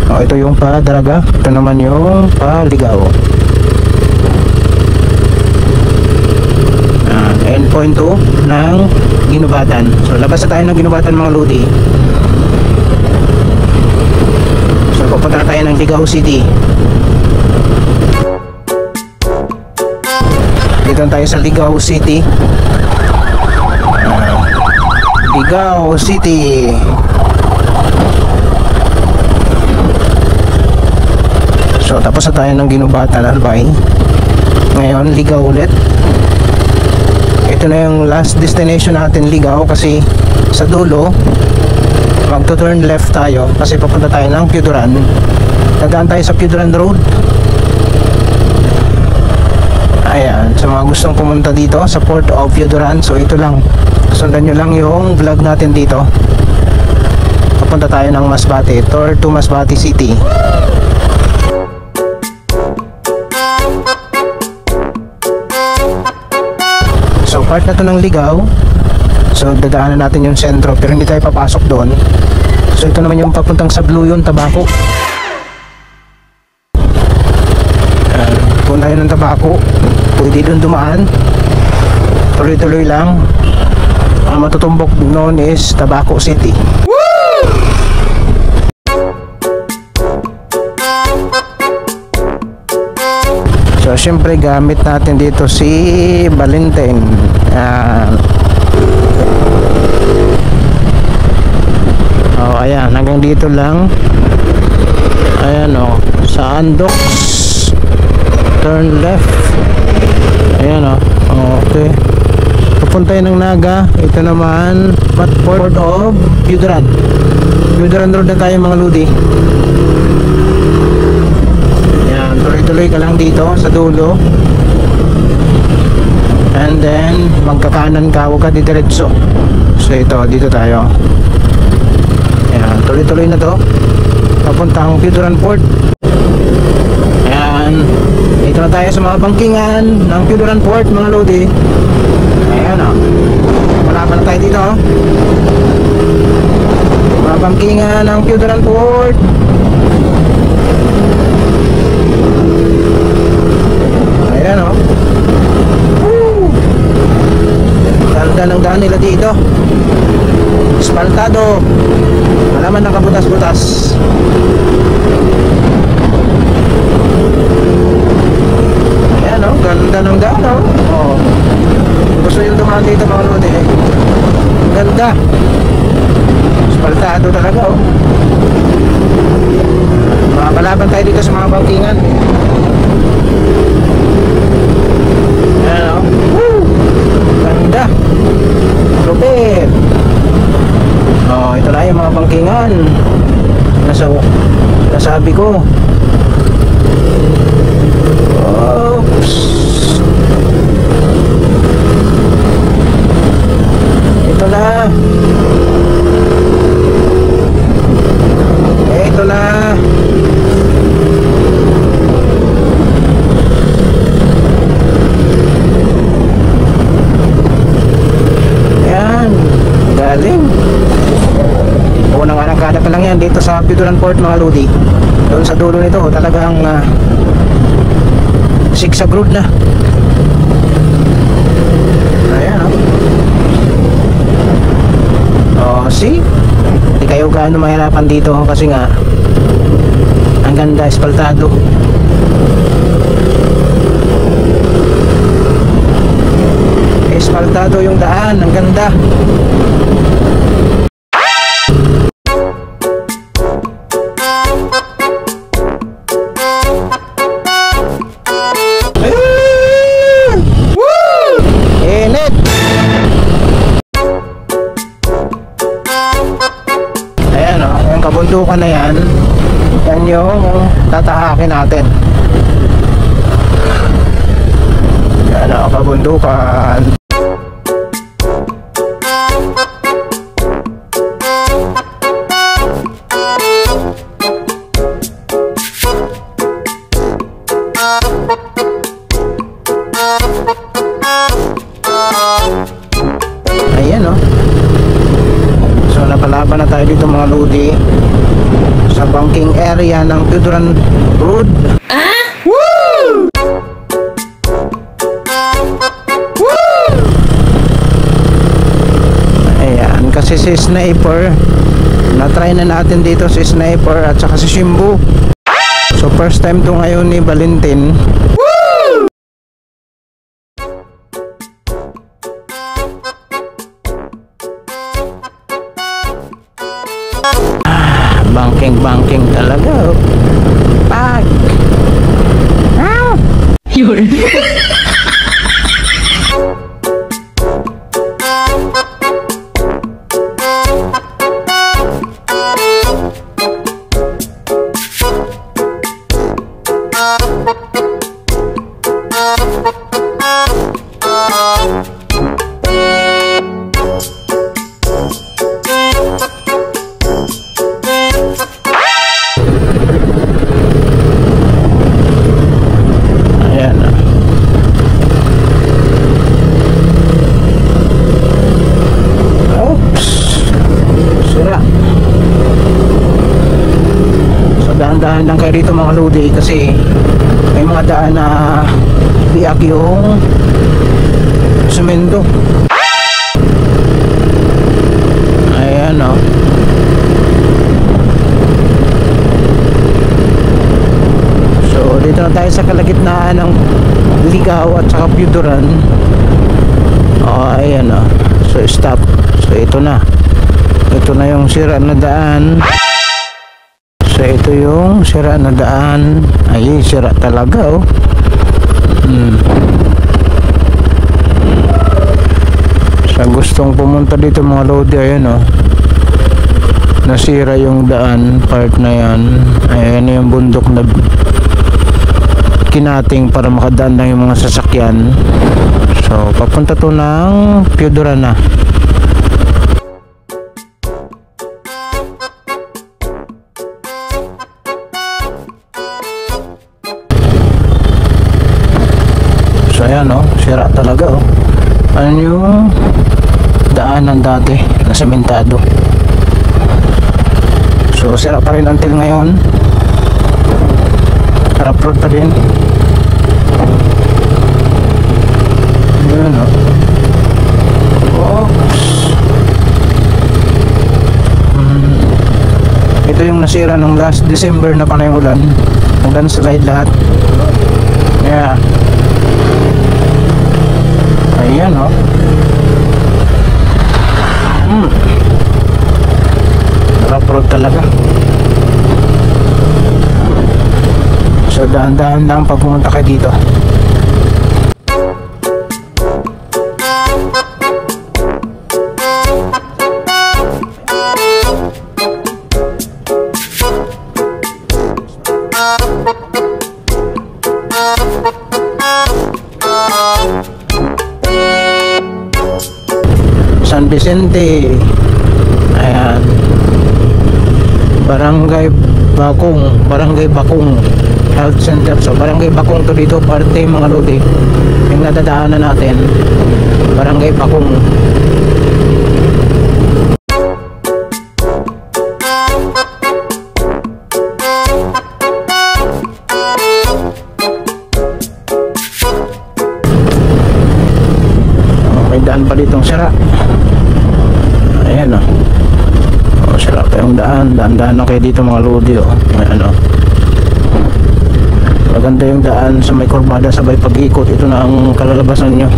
Ito yung pa-Daraga, ito naman yung pa-Ligao. Endpoint 2 ng Ginubatan. So labas na tayo ng Ginubatan mga lodi. So pupunta tayo ng Ligao City. Dito tayo sa Ligao City. Ligao City. So tapos na tayo ng Ginubatan, Albay. Ngayon Ligao ulit. Ito na yung last destination natin, Ligao, kasi sa dulo magto-turn left tayo kasi papunta tayo ng Piuduran. Dadaan tayo sa Piuduran Road. Ayan, sa mga gustong pumunta dito sa Port of Piuduran, so ito lang, sundan nyo lang yung vlog natin dito. Papunta tayo ng Masbate, tour to Masbate City. So part na to ng Ligao. So dadaanan natin yung sentro pero hindi tayo papasok doon. So ito naman yung papuntang sa Bluyon, Tabaco. Kung tayo ng Tabaco, pwede doon dumaan. Tuloy-tuloy lang. Ang matutumbok noon is Tabaco City. So syempre gamit natin dito si Valentine. Ayan, hanggang dito lang. Ayan sa Andox turn left. Ayan okay. Pupunta yun ng Naga. Ito naman Port of Piuduran. Piuduran Road na tayo mga lodi. Tuloy ka lang dito sa dulo, and then magkakanan ka, huwag ka didiretso. So dito tayo. Ayan, tuloy-tuloy na to papuntang Piuduran Port. Ayan, dito na tayo sa mga bangkingan ng Piuduran Port mga lodi. Ayan malapit na tayo dito mga bangkingan ng Piuduran Port. Ayan ganda ng daan nila dito, espaltado, malaman nakabutas-butas. Ayan ganda ng daan gusto yung dumaan dito mga lodi, ganda, espaltado talaga makakalaban tayo dito sa mga bangkingan. Ayan ganda, lupit. Ito na yung mga bangkingan nasabi ko. Oops. Ito na. Galing. Unang arangkada pa lang yan dito sa Piuduran Port mga lodi. Doon sa dulo nito talagang zigzag road na. Ayan see? Hindi kayo gaano mahirapan dito kasi nga ang ganda, espaltado. Espaltado yung daan, ang ganda. Kabundukan na yan yung tatahakin natin. Yan kabundukan. Ayan So napalaban na tayo dito mga lodi sa banking area ng Tuduran Road. Ayan, kasi si Sniper, na-try na natin dito si Sniper at saka si Shimbu. So first time to ngayon ni Valentin. Banking talaga. Pag yun. Dahan lang kayo dito mga lodi, kasi may mga daan na biyak yung semento. Ayan o. So dito na tayo sa kalagitnaan ng Ligaw at saka Tuduran. Ayan o. So stop. So ito na yung sira na daan. So ito yung sira na daan. Ay, sira talaga oh. Sa gustong pumunta dito mga lodi, ayan oh, nasira yung daan, part na yan. Ayan yung bundok na kinating para makadaan lang yung mga sasakyan. So papunta to ng Tuduran na. So ayan oh, sira talaga oh. Ano yung daanan dati na sementado. So sira pa rin until ngayon. Harap road pa din. Ayan oh. Oops. Ito yung nasira ng last December na panay ulan. Hanggang slide lahat. Yeah. Ayan o. Rough road talaga. So dahan-dahan lang pag pumunta kayo dito. San Vicente, ayan, Barangay Bakong Health Center. So Barangay Bakong to dito, parte mga lodi yung nadadaanan natin. Barangay Bakong. May daan pa ditong sira. Ayan o. Sira pa yung daan. Daan-daan na kayo dito mga lodi o. Ayan o. Maganda yung daan sa may kurbada, sabay pag-ikot. Ito na ang kalalabasan nyo.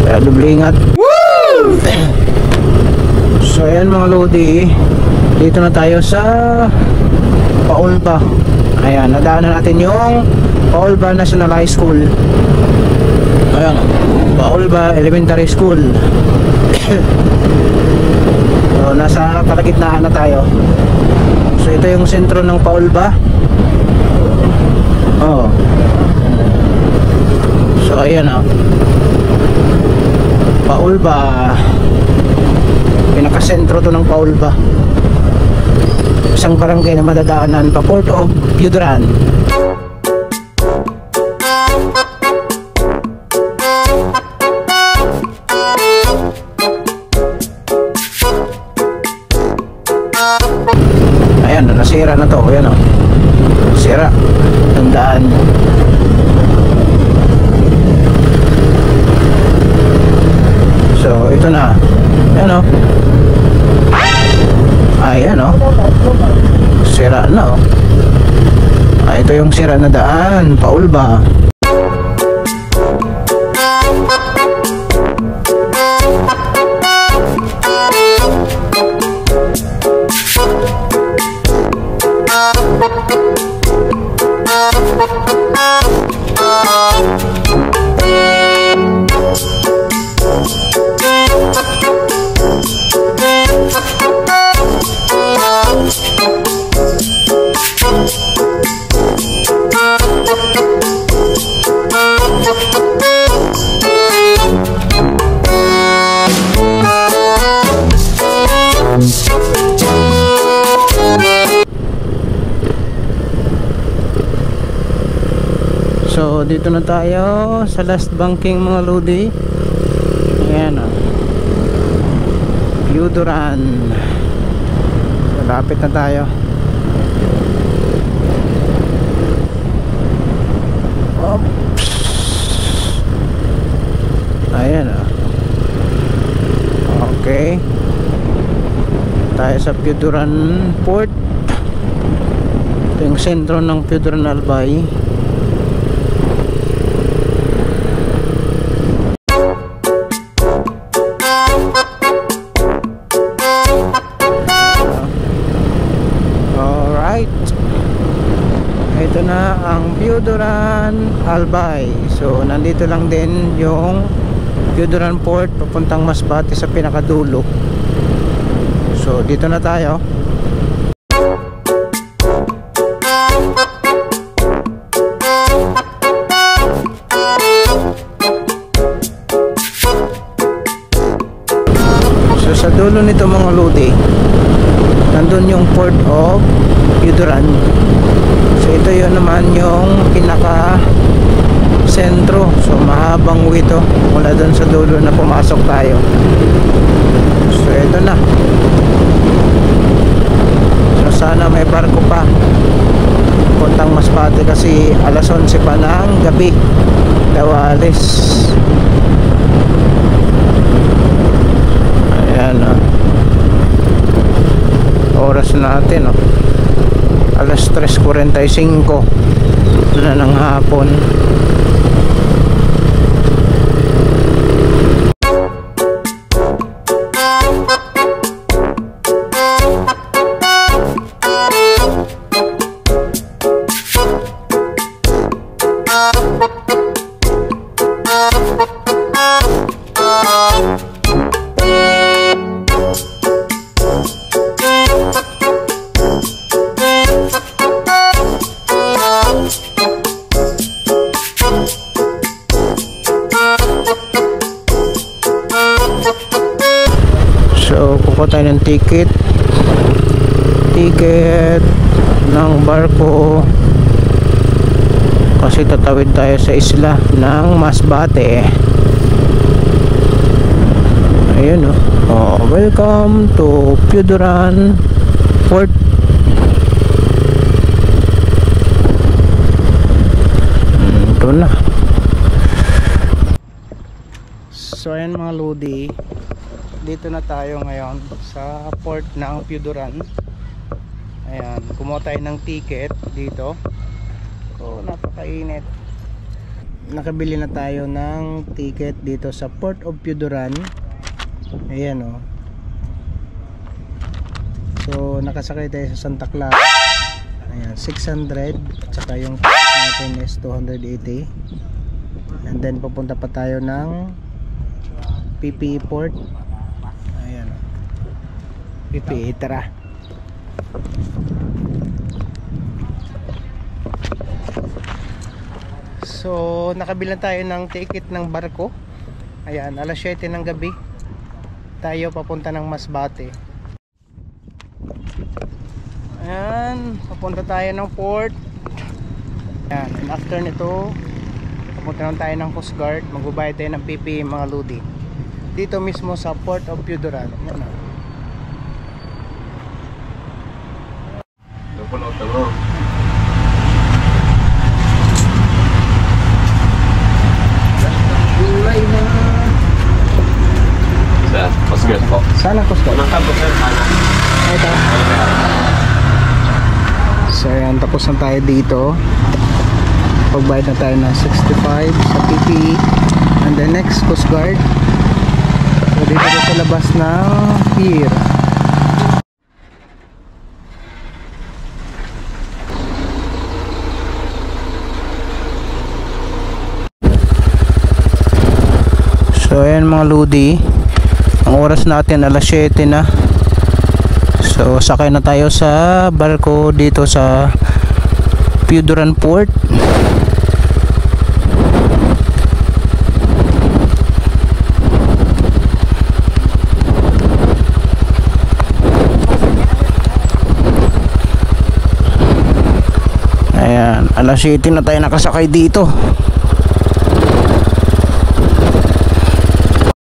Kaya doble ingat. Woo! So ayan mga lodi, dito na tayo sa Paulba. Ayan, nadaanan natin yung Paulba National High School. Ayan, Paulba Elementary School. So, nasa kalagitnaan na tayo. So ito yung sentro ng Paulba. Oh. So ayan oh. Paulba. Pinakasentro to ng Paulba. Isang barangay na madadaanan pa Port of Tuduran. Ayan, nasira na to. Ayan o. sira ang daan. So ito na, ano, ayan o, sira na o. Ito yung sira na daan, Paulba. So dito na tayo sa last banking mga lodi. Ayan o, Piuduran. So, lapit na tayo. Oops. Ayan o. Okay, tayo sa Piuduran Port. Ito yung sentro ng Piuduran Albay. Ito na ang Piuduran Albay. So nandito lang din yung Piuduran Port papuntang Masbate sa pinakadulo. So dito na tayo. So sa dulo nito mga lodi, nandun yung Port of Piuduran. So ito yun naman yung pinaka sentro. So mahabang way ito mula dun sa dulo na pumasok tayo. So ito na. So sana may barko pa puntang Masbate kasi alas 11 pa ng gabi daw alis. Ayan o, oras natin o, alas 3:45 na ng hapon. So kukuha tayo ng ticket ng barko kasi tatawid tayo sa isla ng Masbate. Ayun o. Oh, welcome to Piuduran Port. Ito na. So ayan mga lodi, dito na tayo ngayon sa port ng Piuduran. Ayan, kumuha tayo ng ticket dito. So napakainit. Nakabili na tayo ng ticket dito sa Port of Piuduran. Ayan o. So nakasakay tayo sa Santa Clara. Ayan, 600. Tsaka yung ticket natin is 280. And then papunta pa tayo ng PPE Port. Ayan o, PPE, tara. So nakabilan tayo ng ticket ng barko. Ayan, alas 7 ng gabi tayo papunta ng Masbate. Ayan, papunta tayo ng port. Ayan, and after nito papunta naman tayo ng Coast Guard. Magbabayad tayo ng PPE mga lodi dito mismo sa Port of Piuduran. Ayan o. Saan ang Coast Guard? Nakabot sir, sana. Ito. So ayan, tapos na tayo dito. Pagbayad na tayo ng 65 sa PPE. And then next, Coast Guard. So dito na sa labas ng pier. So ayan mga lodi, ang oras natin alas 7 na. So sakay na tayo sa barko dito sa Puduran Port. Ayan, alas 7 na tayo nakasakay dito.